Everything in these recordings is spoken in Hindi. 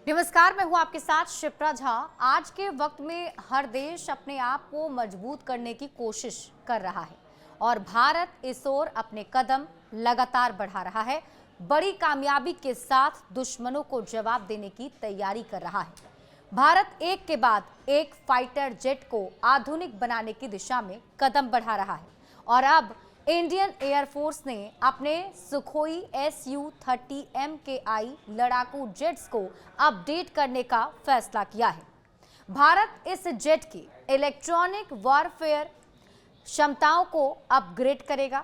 नमस्कार, मैं हूं आपके साथ शिप्रा झा। आज के वक्त में हर देश अपने आप को मजबूत करने की कोशिश कर रहा है और भारत इस ओर अपने कदम लगातार बढ़ा रहा है। बड़ी कामयाबी के साथ दुश्मनों को जवाब देने की तैयारी कर रहा है। भारत एक के बाद एक फाइटर जेट को आधुनिक बनाने की दिशा में कदम बढ़ा रहा है और अब इंडियन एयरफोर्स ने अपने सुखोई Su-30 MKI लड़ाकू जेट्स को अपडेट करने का फैसला किया है। भारत इस जेट की इलेक्ट्रॉनिक वॉरफेयर क्षमताओं को अपग्रेड करेगा।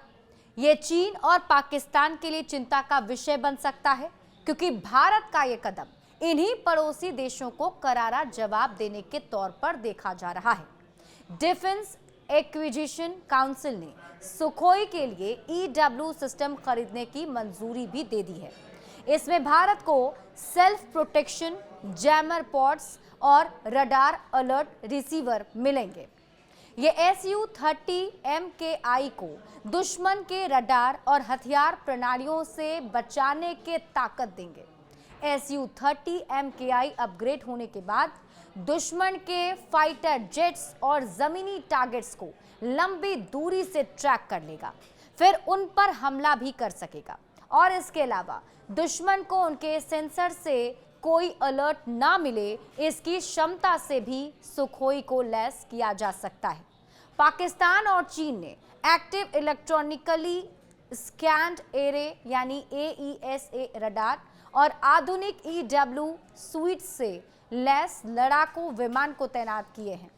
ये चीन और पाकिस्तान के लिए चिंता का विषय बन सकता है, क्योंकि भारत का ये कदम इन्हीं पड़ोसी देशों को करारा जवाब देने के तौर पर देखा जा रहा है। डिफेंस एक्विजिशन काउंसिल ने सुखोई के लिए EW सिस्टम खरीदने की मंजूरी भी दे दी है। इसमें भारत को सेल्फ प्रोटेक्शन, जैमर पॉड्स और रडार अलर्ट रिसीवर मिलेंगे। ये Su-30 MKI को दुश्मन के रडार और हथियार प्रणालियों से बचाने के ताकत देंगे। Su-30 MKI अपग्रेड होने के बाद दुश्मन के फाइटर जेट्स और जमीनी टारगेट्स को लंबी दूरी से ट्रैक कर लेगा, फिर उन पर हमला भी कर सकेगा और इसके अलावा दुश्मन को उनके सेंसर से कोई अलर्ट ना मिले, इसकी क्षमता से भी सुखोई को लैस किया जा सकता है। पाकिस्तान और चीन ने एक्टिव इलेक्ट्रॉनिकली स्कैन्ड एरे यानी AESA रडार और आधुनिक EW स्वीट से लैस लड़ाकू विमान को तैनात किए हैं।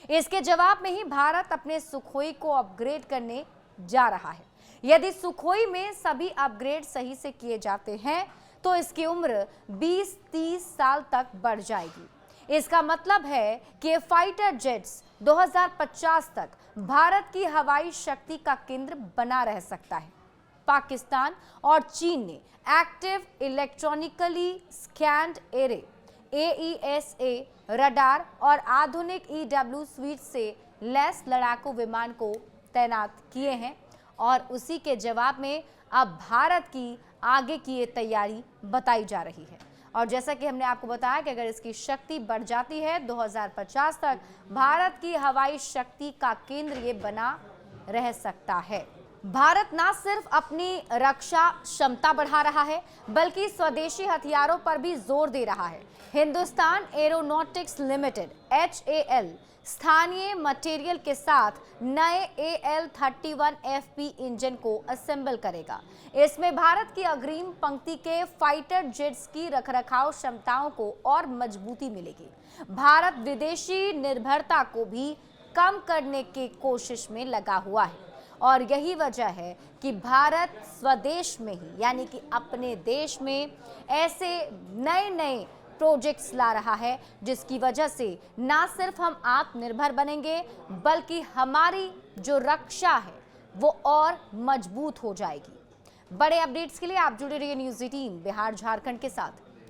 इसके जवाब में ही भारत अपने सुखोई को अपग्रेड करने जा रहा है। यदि सुखोई में सभी अपग्रेड सही से किए जाते हैं तो इसकी उम्र 20-30 साल तक बढ़ जाएगी। इसका मतलब है कि फाइटर जेट्स 2050 तक भारत की हवाई शक्ति का केंद्र बना रह सकता है। पाकिस्तान और चीन ने active electronically scanned array AESA radar और आधुनिक EW स्वीट से लैस लड़ाकू विमान को तैनात किए हैं और उसी के जवाब में अब भारत की आगे की ये तैयारी बताई जा रही है। और जैसा कि हमने आपको बताया कि अगर इसकी शक्ति बढ़ जाती है 2050 तक भारत की हवाई शक्ति का केंद्र ये बना रह सकता है। भारत न सिर्फ अपनी रक्षा क्षमता बढ़ा रहा है बल्कि स्वदेशी हथियारों पर भी जोर दे रहा है। हिंदुस्तान एरोनॉटिक्स लिमिटेड HAL स्थानीय मटेरियल के साथ नए AL-31FP इंजन को असेंबल करेगा। इसमें भारत की अग्रिम पंक्ति के फाइटर जेट्स की रखरखाव क्षमताओं को और मजबूती मिलेगी। भारत विदेशी निर्भरता को भी कम करने की कोशिश में लगा हुआ है और यही वजह है कि भारत स्वदेश में ही यानी कि अपने देश में ऐसे नए नए प्रोजेक्ट्स ला रहा है, जिसकी वजह से ना सिर्फ हम आत्मनिर्भर बनेंगे बल्कि हमारी जो रक्षा है वो और मजबूत हो जाएगी। बड़े अपडेट्स के लिए आप जुड़े रहिए न्यूज़ 18 बिहार झारखंड के साथ।